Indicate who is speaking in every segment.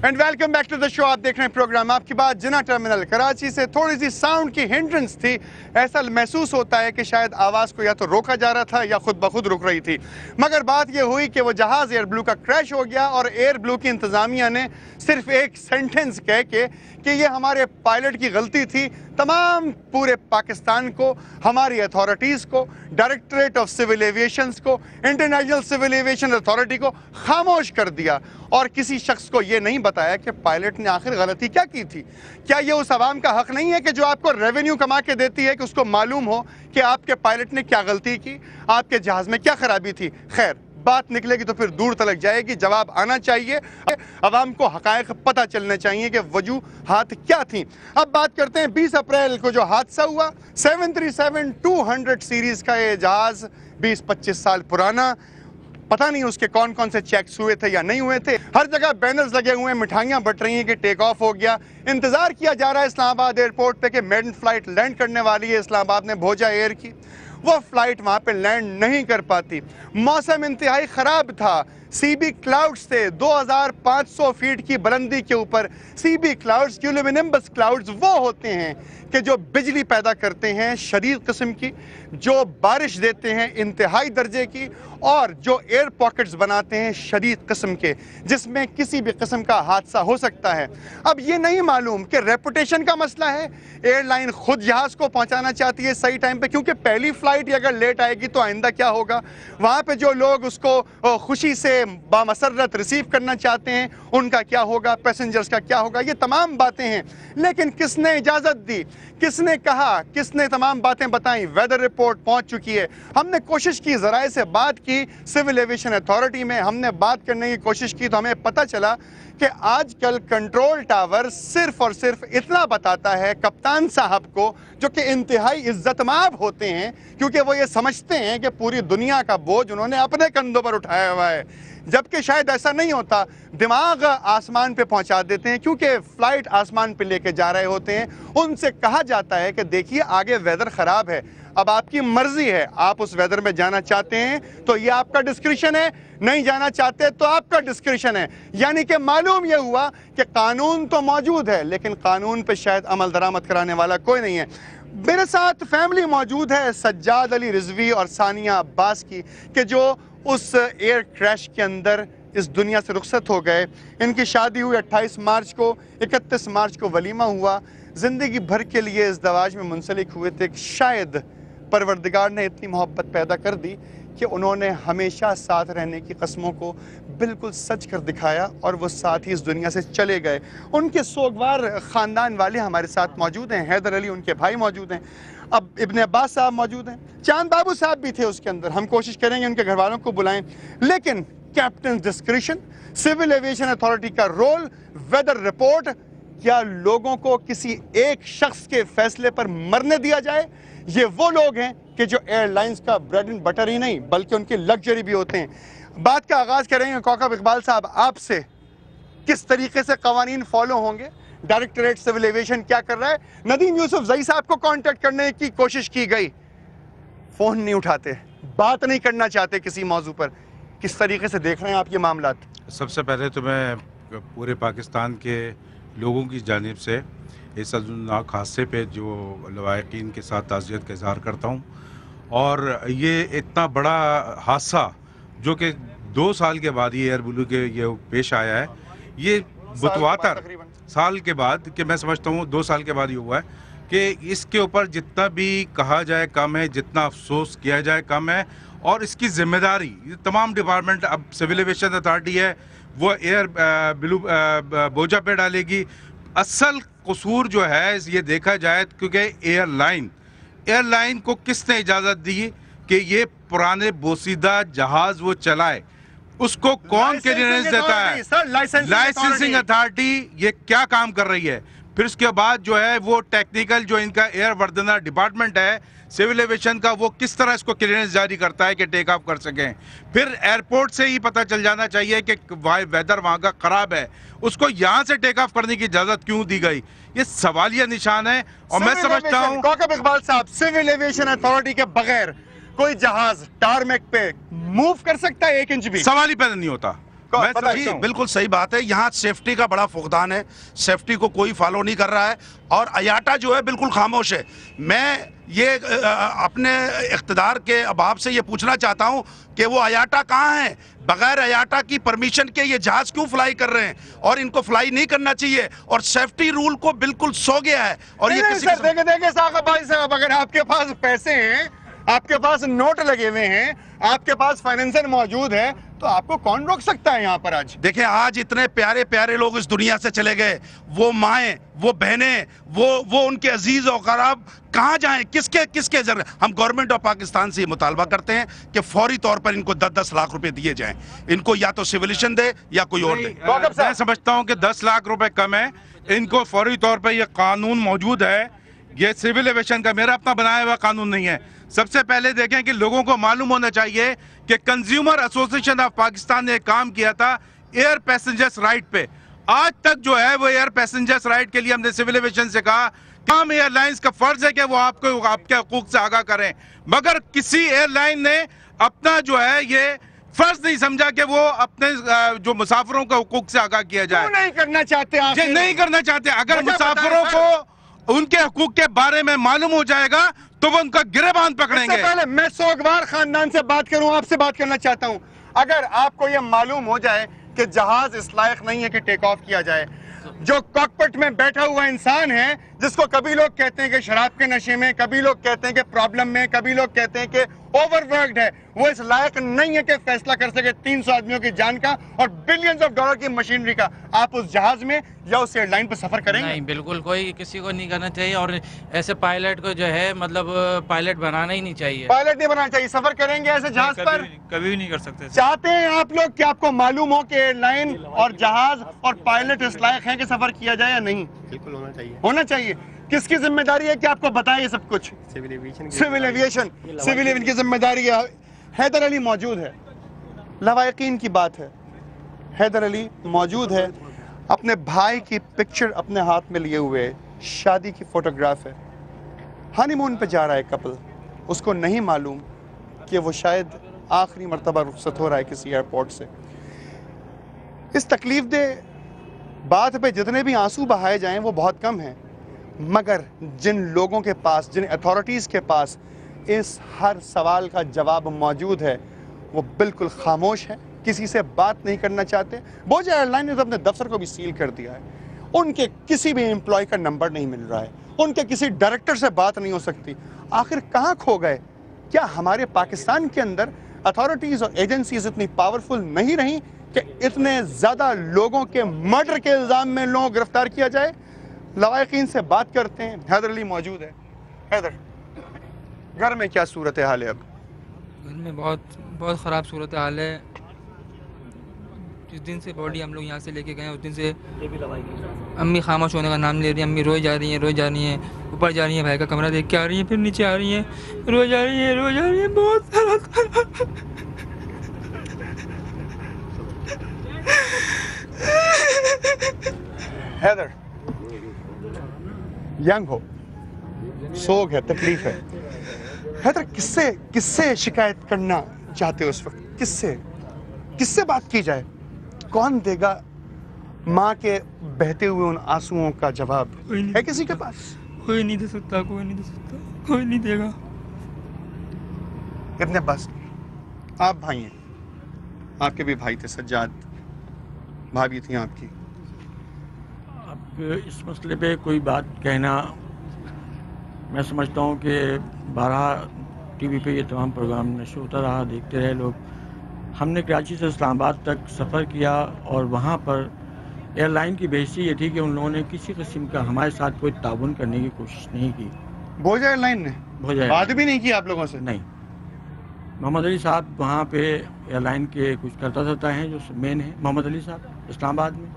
Speaker 1: And welcome back to the show. आप देख रहे हैं प्रोग्राम आपकी बात। जिन्ना टर्मिनल कराची से थोड़ी सी साउंड की हिंड्रेंस थी। ऐसा महसूस होता है कि शायद आवाज़ को या तो रोका जा रहा था या खुद ब खुद रुक रही थी। मगर बात यह हुई कि वो जहाज़ एयर ब्लू का क्रैश हो गया और एयर ब्लू की इंतज़ामिया ने सिर्फ एक सेंटेंस कह के कि ये हमारे पायलट की गलती थी, तमाम पूरे पाकिस्तान को, हमारी अथॉरिटीज़ को, डायरेक्टरेट ऑफ सिविल एविएशन को, इंटरनेशनल सिविल एविएशन अथॉरिटी को खामोश कर दिया और किसी शख्स को ये नहीं बताया कि पायलट ने आखिर गलती क्या की थी। क्या ये उस आवाम का हक नहीं है कि जो आपको रेवेन्यू कमा के देती है कि उसको मालूम हो कि आपके पायलट ने क्या गलती की, आपके जहाज़ में क्या खराबी थी? खैर, बात निकलेगी तो फिर दूर तलक जाएगी। जवाब आना चाहिए, अवाम को हकायक पता चलने चाहिए कि वजूहात क्या थी। अब बात करते हैं 20 अप्रैल को जो हादसा हुआ। 737-200 सीरीज का ये जहाज 20-25 साल पुराना, पता नहीं उसके कौन कौन से चेक्स हुए थे या नहीं हुए थे। हर जगह बैनर्स लगे हुए हैं, मिठाइयाँ बट रही हैं कि टेक ऑफ हो गया। इंतजार किया जा रहा है इस्लामाबाद एयरपोर्ट पे कि मेडन फ्लाइट लैंड करने वाली है इस्लामाबाद में भोजा एयर की। वो फ्लाइट वहाँ पे लैंड नहीं कर पाती। मौसम इंतहाई ख़राब था। सीबी क्लाउड्स थे 2500 फीट की बुलंदी के ऊपर। सीबी क्लाउड्स, क्यूलोनिम्बस क्लाउड्स वो होते हैं कि जो बिजली पैदा करते हैं शदीद किस्म की, जो बारिश देते हैं इंतहाई दर्जे की, और जो एयर पॉकेट्स बनाते हैं शदीद किस्म के, जिसमें किसी भी किस्म का हादसा हो सकता है। अब ये नहीं मालूम कि रेपुटेशन का मसला है, एयरलाइन खुद जहाज़ को पहुंचाना चाहती है सही टाइम पे, क्योंकि पहली फ्लाइट अगर लेट आएगी तो आइंदा क्या होगा। वहाँ पे जो लोग उसको खुशी से बामसरत रिसीव करना चाहते हैं उनका क्या होगा, पैसेंजर्स का क्या होगा, ये तमाम बातें हैं। लेकिन किसने इजाज़त दी, किसने कहा, किसने तमाम बातें बताई? वेदर रिपोर्ट पहुंच चुकी है। हमने कोशिश की, ज़राए से बात की, सिविल एविएशन अथॉरिटी में हमने बात करने की कोशिश की तो हमें पता चला कि आजकल कंट्रोल टावर सिर्फ और सिर्फ इतना बताता है कप्तान साहब को, जो कि इंतहाई इज्जतमाब होते हैं, क्योंकि वो ये समझते हैं कि पूरी दुनिया का बोझ उन्होंने अपने कंधों पर उठाया हुआ है, जबकि शायद ऐसा नहीं होता। दिमाग आसमान पे पहुंचा देते हैं, क्योंकि फ्लाइट आसमान पे लेके जा रहे होते हैं। उनसे कहा जाता है कि देखिए आगे वेदर ख़राब है, अब आपकी मर्जी है, आप उस वेदर में जाना चाहते हैं तो ये आपका डिस्क्रिशन है, नहीं जाना चाहते तो आपका डिस्क्रिशन है। यानी कि मालूम यह हुआ कि कानून तो मौजूद है लेकिन कानून पे शायद अमल दरामद कराने वाला कोई नहीं है। मेरे साथ फैमिली मौजूद है, सज्जाद अली रिजवी और सानिया अब्बास की, कि जो उस एयर क्रैश के अंदर इस दुनिया से रुखसत हो गए। इनकी शादी हुई 28 मार्च को, 31 मार्च को वलीमा हुआ। ज़िंदगी भर के लिए इस दवाज में मुंसलिक हुए थे। शायद परवरदिगार ने इतनी मोहब्बत पैदा कर दी कि उन्होंने हमेशा साथ रहने की कस्मों को बिल्कुल सच कर दिखाया और वो साथ ही इस दुनिया से चले गए। उनके सोगवार ख़ानदान वाले हमारे साथ मौजूद हैं। हैदर अली उनके भाई मौजूद हैं, अब इब्ने अब्बास साहब मौजूद हैं, चांद बाबू साहब भी थे उसके अंदर। हम कोशिश करेंगे उनके घर वालों को बुलाएं, लेकिन captain discretion, civil aviation authority का रोल, वेदर रिपोर्ट, क्या लोगों को किसी एक शख्स के फैसले पर मरने दिया जाए? ये वो लोग हैं कि जो एयरलाइंस का ब्रेड एंड बटर ही नहीं बल्कि उनकी लग्जरी भी होते हैं। बात का आगाज करेंगे कौकब इकबाल साहब आपसे, किस तरीके से कवानीन फॉलो होंगे, डायरेक्टरेट सिविल एविएशन क्या कर रहा है? नदीम यूसुफ जई साहब को कांटेक्ट करने की कोशिश की गई, फोन नहीं उठाते, बात नहीं करना चाहते किसी मौजू पर। किस तरीके से देख रहे हैं आप ये मामला?
Speaker 2: सबसे पहले तो मैं पूरे पाकिस्तान के लोगों की जानिब से इस अज़ुनाक हादसे पे जो लवाहिकीन के साथ ताज़ियत का इज़हार करता हूँ। और ये इतना बड़ा हादसा जो कि 2 साल के बाद ये एयर ब्लू के ये पेश आया है, ये मुतवातर साल के बाद, कि मैं समझता हूँ 2 साल के बाद ये हुआ है, कि इसके ऊपर जितना भी कहा जाए कम है, जितना अफसोस किया जाए कम है। और इसकी जिम्मेदारी तमाम डिपार्टमेंट, अब सिविल एविएशन अथॉरिटी है वो एयर ब्लू बोझा पे डालेगी। असल कसूर जो है ये देखा जाए, क्योंकि एयरलाइन को किसने इजाज़त दी कि ये पुराने बोसीदा जहाज़ वो चलाए? उसको कौन क्लियरेंस देता है? लाइसेंसिंग अथॉरिटी ये क्या काम कर रही है? फिर उसके बाद जो है वो टेक्निकल जो इनका एयर वर्दना डिपार्टमेंट है सिविल एविएशन का, वो किस तरह इसको क्लियरेंस जारी करता है कि टेक ऑफ कर सकें। फिर एयरपोर्ट से ही पता चल जाना चाहिए कि वेदर वहाँ का ख़राब है, उसको यहाँ से टेक ऑफ करने की इजाज़त क्यों दी गई? ये सवालिया निशान है। और मैं समझता हूँ
Speaker 1: कौकब इकबाल साहब, सिविल एविएशन अथॉरिटी के बगैर कोई जहाज टारमेक पे मूव कर सकता है 1 इंच भी?
Speaker 2: सवाल ही पैदा नहीं होता। मैं
Speaker 3: जी बिल्कुल सही बात है। यहाँ सेफ्टी का बड़ा फुकदान है, सेफ्टी को कोई फॉलो नहीं कर रहा है और अयाटा जो है बिल्कुल खामोश है। मैं ये अपने इख्तिदार के अबाब से ये पूछना चाहता हूँ कि वो अयाटा कहाँ है? बगैर अयाटा की परमिशन के ये जहाज क्यों फ्लाई कर रहे हैं? और इनको फ्लाई नहीं करना चाहिए और सेफ्टी रूल को बिल्कुल सो गया है। और ये किसी
Speaker 1: देखे साहब, भाई साहब, अगर आपके पास पैसे हैं, आपके पास नोट लगे हुए हैं, आपके पास फाइनेंसर मौजूद है, तो आपको कौन रोक सकता है यहाँ पर? आज
Speaker 3: देखें, आज इतने प्यारे प्यारे लोग इस दुनिया से चले गए, वो माएँ, वो बहनें, वो उनके अजीज और क़राब कहाँ जाएं? किसके जरिए? हम गवर्नमेंट ऑफ पाकिस्तान से ये मुतालबा करते हैं कि फौरी तौर पर इनको 10-10 लाख रुपए दिए जाएं। इनको या तो सिविलिशन दे या कोई और दे।
Speaker 2: मैं समझता हूँ कि 10 लाख रुपए कम है, इनको फौरी तौर पर ये कानून मौजूद है, ये सिविल एविएशन का मेरा अपना बनाया हुआ कानून नहीं है। सबसे पहले देखें कि लोगों को मालूम होना चाहिए कि कंज्यूमर एसोसिएशन ऑफ पाकिस्तान ने काम किया था एयर पैसेंजर्स राइट पे। आज तक जो है वो एयर पैसेंजर्स राइट के लिए हमने सिविल एविएशन से कहा तमाम एयरलाइंस का फर्ज है कि वो आपको आपके हकूक से आगाह करें, मगर किसी एयरलाइन ने अपना जो है ये फर्ज नहीं समझा कि वो अपने जो मुसाफिरों के हकूक से आगाह किया जाए।
Speaker 1: नहीं करना चाहते आप?
Speaker 2: नहीं करना चाहते। अगर मुसाफिरों को उनके हकूक के बारे में मालूम हो जाएगा तो वो उनका गिरेबान पकड़ेंगे।
Speaker 1: पहले मैं सोगवार खानदान से बात करूं, आपसे बात करना चाहता हूं। अगर आपको यह मालूम हो जाए कि जहाज इस लायक नहीं है कि टेक ऑफ किया जाए, जो कॉकपिट में बैठा हुआ इंसान है, जिसको कभी लोग कहते हैं कि शराब के नशे में, कभी लोग कहते हैं कि प्रॉब्लम में, कभी लोग कहते हैं कि ओवरवर्क्ड है, वो इस लायक नहीं है कि फैसला कर सके 300 आदमियों की जान का और बिलियंस ऑफ डॉलर की मशीनरी का। आप उस जहाज में या उस एयरलाइन पर सफर करेंगे?
Speaker 4: नहीं, बिल्कुल कोई किसी को नहीं करना चाहिए और ऐसे पायलट को जो है मतलब पायलट बनाना ही नहीं चाहिए।
Speaker 1: पायलट नहीं बनाना चाहिए। सफर करेंगे ऐसे जहाज पर?
Speaker 4: कभी भी नहीं कर सकते।
Speaker 1: चाहते हैं आप लोग कि आपको मालूम हो कि एयरलाइन और जहाज और पायलट इस लायक है कि सफर किया जाए या नहीं?
Speaker 5: बिल्कुल होना चाहिए।
Speaker 1: होना चाहिए। किसकी जिम्मेदारी है कि आपको बताए ये सब कुछ?
Speaker 5: सिविल एविएशन
Speaker 1: की जिम्मेदारी है। हैदर अली मौजूद है, लवायकीन की बात है, हैदर अली मौजूद है, अपने भाई की पिक्चर अपने हाथ में लिए हुए, शादी की फोटोग्राफ है, हनीमून पे जा रहा है कपल, उसको नहीं मालूम कि वो शायद आखिरी मर्तबा रुखसत हो रहा है किसी एयरपोर्ट से। इस तकलीफ दे बात पे जितने भी आंसू बहाए जाएं वो बहुत कम हैं, मगर जिन लोगों के पास, जिन अथॉरिटीज़ के पास इस हर सवाल का जवाब मौजूद है, वो बिल्कुल खामोश है, किसी से बात नहीं करना चाहते। बोझा एयरलाइन ने तो अपने दफ्तर को भी सील कर दिया है, उनके किसी भी एम्प्लॉय का नंबर नहीं मिल रहा है, उनके किसी डायरेक्टर से बात नहीं हो सकती। आखिर कहाँ खो गए? क्या हमारे पाकिस्तान के अंदर अथॉरिटीज़ और एजेंसीज इतनी पावरफुल नहीं रही कि इतने ज़्यादा लोगों के मर्डर के इल्ज़ाम में लोगों को गिरफ्तार किया जाए? लवायकीन से बात करते हैं। हैदर अली मौजूद है। हैदर, घर में क्या सूरत हाल है? अब
Speaker 6: घर में बहुत ख़राब सूरत हाल है। जिस दिन से बॉडी हम लोग यहाँ से लेके गए उस दिन से अम्मी खामोश होने का नाम ले रही हैं। अम्मी रोज जा रही हैं, ऊपर जा रही हैं, भाई का कमरा देख के आ रही हैं, फिर नीचे आ रही हैं, रोज जा रही हैं, बहुत
Speaker 1: हैदर, यंग हो, सोग है, तकलीफ है। हैदर, किससे शिकायत करना चाहते हो इस वक्त? किससे बात की जाए? कौन देगा माँ के बहते हुए उन आंसुओं का जवाब? है किसी के पास?
Speaker 6: कोई नहीं दे सकता, कोई नहीं देगा।
Speaker 1: इतने बस आप भाई हैं, आपके भी भाई थे, सज्जाद, भाभी थी आपकी।
Speaker 7: अब इस मसले पे कोई बात कहना, मैं समझता हूँ कि 12 टीवी पे ये तमाम प्रोग्राम नशर होता रहा, देखते रहे लोग। हमने कराची से इस्लामाबाद तक सफ़र किया और वहाँ पर एयरलाइन की बेइज्जती ये थी कि उन लोगों ने किसी किस्म का हमारे साथ कोई ताउन करने की कोशिश नहीं की।
Speaker 1: बोझा एयरलाइन ने बात भी नहीं की आप लोगों से?
Speaker 7: नहीं। मोहम्मद अली साहब वहाँ पे एयरलाइन के कुछ करता हैं जो मेन है, मोहम्मद अली साहब इस्लामाबाद में,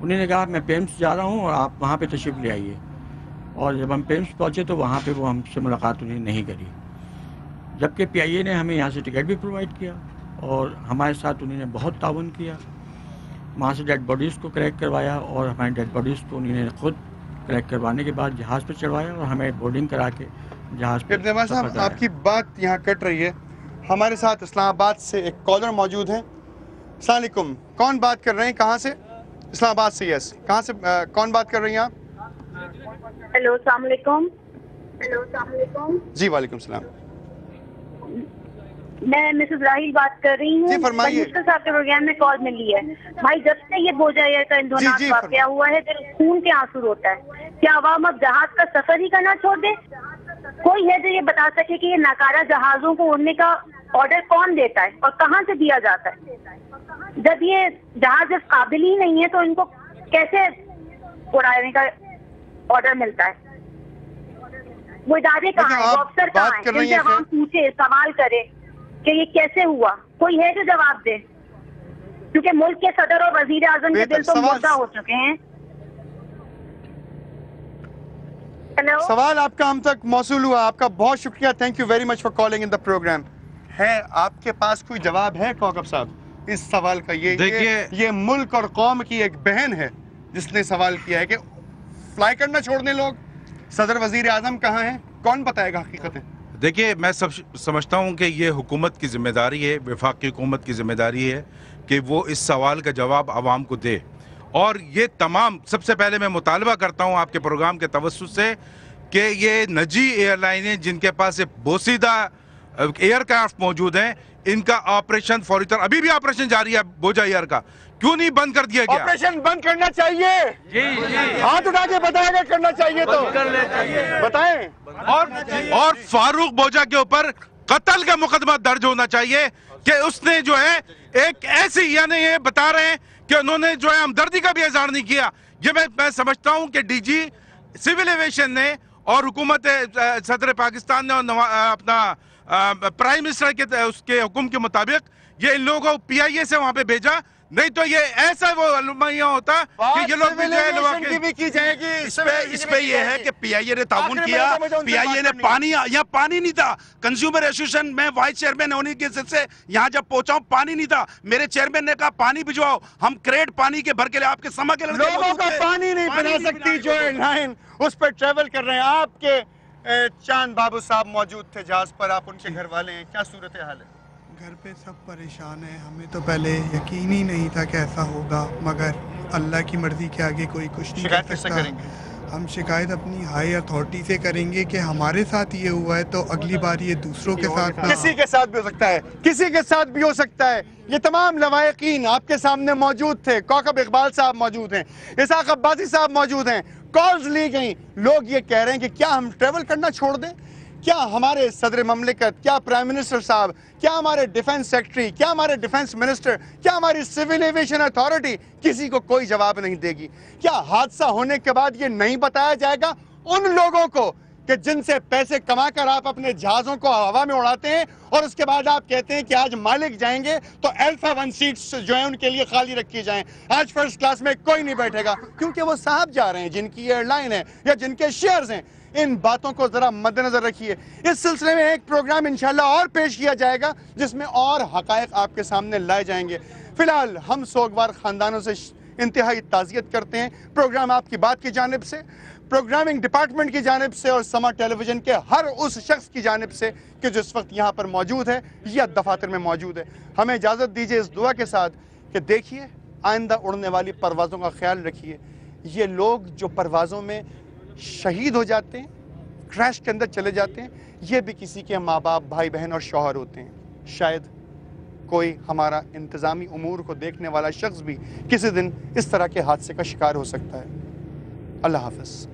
Speaker 7: उन्होंने कहा मैं पेम्स जा रहा हूँ और आप वहाँ पे तशरीफ़ ले आइए। और जब हम पेम्स पहुँचे तो वहाँ पे वो हमसे मुलाकात उन्होंने नहीं करी, जबकि PIA ने हमें यहाँ से टिकट भी प्रोवाइड किया और हमारे साथ उन्होंने बहुत ताउन किया। वहाँ से डेड बॉडीज़ को कलेक्ट करवाया और हमारी डेड बॉडीज़ को उन्होंने खुद कलेक्ट करवाने के बाद जहाज़ पर चढ़वाया और हमें बोर्डिंग करा के जहाज़ पर।
Speaker 1: इब्न साहब, आपकी बात यहाँ कट रही है। हमारे साथ इस्लामाबाद से एक कॉलर मौजूद हैं। अस्सलाम वालेकुम, कौन बात कर रहे हैं, कहाँ से? इस्लामाबाद से। यस, कहाँ से कौन बात कर रही हैं आप?
Speaker 5: हेलो, अस्सलाम वालेकुम।
Speaker 1: जी वालेकुम सलाम।
Speaker 5: मैं मिसेस राहिल बात कर रही हूँ।
Speaker 1: जी, फरमाइए।
Speaker 5: मुश्किल साहब के प्रोग्राम में कॉल मिली है। भाई, जब से ये बोझा का इंदौनास
Speaker 1: जी,
Speaker 5: वाकया हुआ है, दिल खून के आंसू रोता है। क्या अवाम अब जहाज का सफर ही करना छोड़ दे? कोई है जो ये बता सके कि ये नाकारा जहाजों को उड़ने का ऑर्डर कौन देता है और कहाँ से दिया जाता है? जब ये जहाज इस काबिल ही नहीं है तो इनको कैसे उड़ाने का ऑर्डर मिलता है? वो इदारे कहाँ
Speaker 1: लेकिन
Speaker 5: हैं, वो
Speaker 1: आप
Speaker 5: अफसर कहाँ
Speaker 1: बात
Speaker 5: हैं
Speaker 1: कर रही
Speaker 5: जिनसे
Speaker 1: हैं
Speaker 5: हम पूछे, सवाल करें कि ये कैसे हुआ? कोई है जो जवाब दे? क्योंकि मुल्क के सदर और वजीर आजम के दिल तो मुर्दा हो चुके हैं। हेलो,
Speaker 1: सवाल आपका हम तक मौसूल हुआ, आपका बहुत शुक्रिया, thank you very much for calling in the programme. है आपके पास कोई जवाब है कौकब साहब इस सवाल का? ये मुल्क और कौम की एक बहन है जिसने सवाल किया है कि फ्लाई करना छोड़ने लोग, सदर वजीर आजम कहाँ हैं, कौन बताएगा हकीकतें?
Speaker 2: देखिए, मैं समझता हूँ कि ये हुकूमत की जिम्मेदारी है, वफाकी हुकूमत की जिम्मेदारी है कि वो इस सवाल का जवाब आवाम को दे। और ये तमाम, सबसे पहले मैं मुतालबा करता हूँ आपके प्रोग्राम के तवस्सुत से कि ये निजी एयरलाइनें जिनके पास ये बोसीदा एयरक्राफ्ट मौजूद हैं, इनका ऑपरेशन फौरी तरह, अभी भी ऑपरेशन जारी है बोझा एयर का, क्यों नहीं बंद कर दिया गया?
Speaker 1: ऑपरेशन बंद करना चाहिए। जी। हाथ उठा के बताएगा करना चाहिए तो बताएं।
Speaker 2: और फारूक बोझा के ऊपर कत्ल का मुकदमा दर्ज होना चाहिए कि उसने जो है एक ऐसी, यानी ये बता रहे हैं कि उन्होंने जो है हमदर्दी का भी इजहार नहीं किया। ये मैं समझता हूं कि डीजी सिविल एविएशन ने और हुकूमत सदर पाकिस्तान ने और अपना प्राइम मिनिस्टर के उसके हुक्म के मुताबिक ये इन लोगों को पीआईए से वहां पे भेजा, नहीं तो ये ऐसा वो अलमिया होता कि ये लोग
Speaker 1: भी की जाएगी।
Speaker 3: इस पे ये है कि पीआईए ने ताउन किया, पीआईए ने पानी, यहाँ पानी नहीं था। कंज्यूमर एसोसिएशन में वाइस चेयरमैन होने के सिलसिले से यहाँ जब पहुंचा हूँ, पानी नहीं था। मेरे चेयरमैन ने कहा पानी भिजवाओ, हम क्रेट पानी के भर के लिए आपके समा के
Speaker 1: लोगों का पानी नहीं बना सकती जो एयरलाइन उस पर ट्रेवल कर रहे हैं। आपके चांद बाबू साहब मौजूद थे जहाज पर, आप उनके घर वाले हैं, क्या सूरत हाल है?
Speaker 8: घर पे सब परेशान हैं। हमें तो पहले यकीन ही नहीं था कि ऐसा होगा, मगर अल्लाह की मर्जी के आगे कोई कुछ नहीं कर सकता। हम शिकायत अपनी हाई अथॉरिटी से करेंगे कि हमारे साथ ये हुआ है तो अगली बार ये दूसरों के साथ ना।
Speaker 1: किसी के साथ भी हो सकता है, किसी के साथ भी हो सकता है। ये तमाम लवायकीन आपके सामने मौजूद थे। कौकब इकबाल साहब मौजूद हैं, इसाक अब्बासी साहब मौजूद हैं। कॉल्स ली गई, लोग ये कह रहे हैं कि क्या हम ट्रेवल करना छोड़ दें? क्या हमारे सदर ममलिकत, क्या प्राइम मिनिस्टर साहब, क्या हमारे डिफेंस सेक्रेटरी, क्या हमारे डिफेंस मिनिस्टर, क्या हमारी सिविल एविएशन अथॉरिटी किसी को कोई जवाब नहीं देगी? क्या हादसा होने के बाद ये नहीं बताया जाएगा उन लोगों को कि जिनसे पैसे कमाकर आप अपने जहाज़ों को हवा में उड़ाते हैं और उसके बाद आप कहते हैं कि आज मालिक जाएंगे तो अल्फा 1 सीट्स जो है उनके लिए खाली रखी जाएं, आज फर्स्ट क्लास में कोई नहीं बैठेगा क्योंकि वो साहब जा रहे हैं जिनकी एयरलाइन है या जिनके शेयर्स हैं। इन बातों को जरा मद्देनजर रखिए। इस सिलसिले में एक प्रोग्राम इंशाल्लाह और पेश किया जाएगा जिसमें और हकायक आपके सामने लाए जाएंगे। फिलहाल हम सोगवार खानदानों से इंतहाई ताज़ियत करते हैं। प्रोग्राम आपकी बात की जानिब से, प्रोग्रामिंग डिपार्टमेंट की जानिब से और समा टेलीविजन के हर उस शख्स की जानिब से कि जो इस वक्त यहाँ पर मौजूद है या दफातर में मौजूद है। हमें इजाज़त दीजिए इस दुआ के साथ कि देखिए, आइंदा उड़ने वाली परवाज़ों का ख्याल रखिए। ये लोग जो परवाज़ों में शहीद हो जाते हैं, क्रैश के अंदर चले जाते हैं, ये भी किसी के माँ बाप, भाई बहन और शौहर होते हैं। शायद कोई हमारा इंतज़ामी उमूर को देखने वाला शख्स भी किसी दिन इस तरह के हादसे का शिकार हो सकता है। अल्लाह हाफ़िज़।